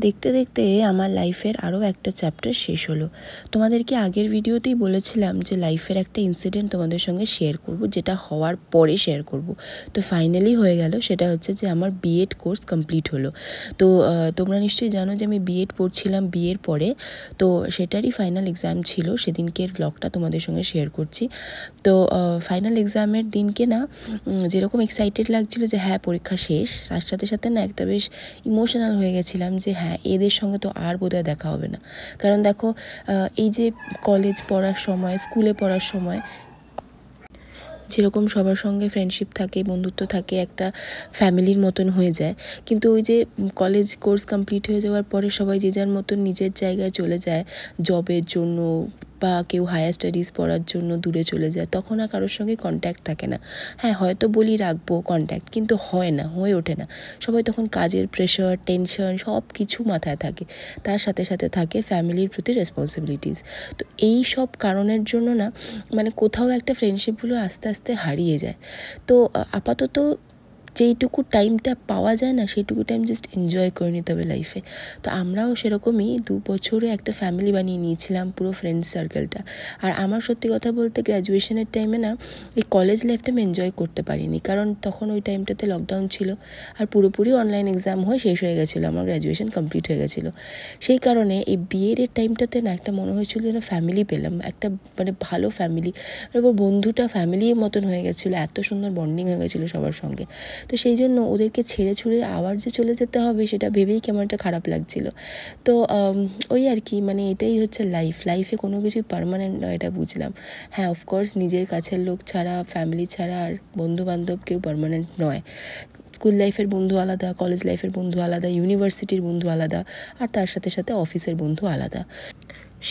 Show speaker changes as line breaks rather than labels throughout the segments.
দেখতে দেখতে আমার লাইফের আরও একটা চ্যাপ্টার শেষ হলো। তোমাদেরকে আগের ভিডিওতেই বলেছিলাম যে লাইফের একটা ইনসিডেন্ট তোমাদের সঙ্গে শেয়ার করব, যেটা হওয়ার পরে শেয়ার করব। তো ফাইনালি হয়ে গেল, সেটা হচ্ছে যে আমার বিএড কোর্স কমপ্লিট হলো। তো তোমরা নিশ্চয়ই জানো যে আমি বিএড পড়ছিলাম বিয়ের পরে, তো সেটারই ফাইনাল এক্সাম ছিল। সেদিনকের ব্লগটা তোমাদের সঙ্গে শেয়ার করছি। তো ফাইনাল এক্সামের দিনকে না যেরকম এক্সাইটেড লাগছিলো যে হ্যাঁ পরীক্ষা শেষ, তার সাথে সাথে না একটা বেশ ইমোশনাল হয়ে গেছিলাম যে হ্যাঁ এদের সঙ্গে তো আর বোধহয় দেখা হবে না। কারণ দেখো এই যে কলেজ পড়ার সময়, স্কুলে পড়ার সময় যেরকম সবার সঙ্গে ফ্রেন্ডশিপ থাকে, বন্ধুত্ব থাকে, একটা ফ্যামিলির মতন হয়ে যায়, কিন্তু ওই যে কলেজ কোর্স কমপ্লিট হয়ে যাওয়ার পরে সবাই যে যার মতন নিজের জায়গায় চলে যায় জবের জন্য, বা কেউ হায়ার স্টাডিজ পড়ার জন্য দূরে চলে যায়, তখন আর কারোর সঙ্গে কন্ট্যাক্ট থাকে না। হ্যাঁ হয়তো বলি রাখবো কন্ট্যাক্ট, কিন্তু হয় না, হয়ে ওঠে না। সবাই তখন কাজের প্রেশার, টেনশন সব কিছু মাথায় থাকে, তার সাথে সাথে থাকে ফ্যামিলির প্রতি রেসপন্সিবিলিটিস। তো এই সব কারণের জন্য না মানে কোথাও একটা ফ্রেন্ডশিপগুলো আস্তে আস্তে হারিয়ে যায়। তো আপাতত যেইটুকু টাইমটা পাওয়া যায় না, সেইটুকু টাইম জাস্ট এনজয় করে নিতে হবে লাইফে। তো আমরাও সেরকমই 2 বছরে একটা ফ্যামিলি বানিয়ে নিয়েছিলাম, পুরো ফ্রেন্ড সার্কেলটা। আর আমার সত্যি কথা বলতে গ্র্যাজুয়েশনের টাইমে না এই কলেজ লাইফটা আমি এনজয় করতে পারিনি, কারণ তখন ওই টাইমটাতে লকডাউন ছিল আর পুরোপুরি অনলাইন এক্সাম হয়ে শেষ হয়ে গেছিলো, আমার গ্র্যাজুয়েশন কমপ্লিট হয়ে গেছিলো। সেই কারণে এই বিয়ের টাইমটাতে না একটা মনে হয়েছিল যেন ফ্যামিলি পেলাম, একটা মানে ভালো ফ্যামিলি, এবার বন্ধুটা ফ্যামিলির মতন হয়ে গেছিলো, এত সুন্দর বন্ডিং হয়ে গেছিলো সবার সঙ্গে। তো সেই জন্য ওদেরকে ছেড়ে ছুড়ে আবার যে চলে যেতে হবে সেটা ভেবেই কেমন একটা খারাপ লাগছিলো। তো ওই আর কি, মানে এটাই হচ্ছে লাইফে কোনো কিছুই পার্মানেন্ট নয়, এটা বুঝলাম। হ্যাঁ অফকোর্স নিজের কাছের লোক ছাড়া, ফ্যামিলি ছাড়া আর বন্ধুবান্ধব কেউ পার্মানেন্ট নয়। স্কুল লাইফের বন্ধু আলাদা, কলেজ লাইফের বন্ধু আলাদা, ইউনিভার্সিটির বন্ধু আলাদা, আর তার সাথে সাথে অফিসের বন্ধু আলাদা।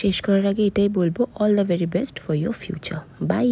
শেষ করার আগে এটাই বলবো, all the very best for your future. By.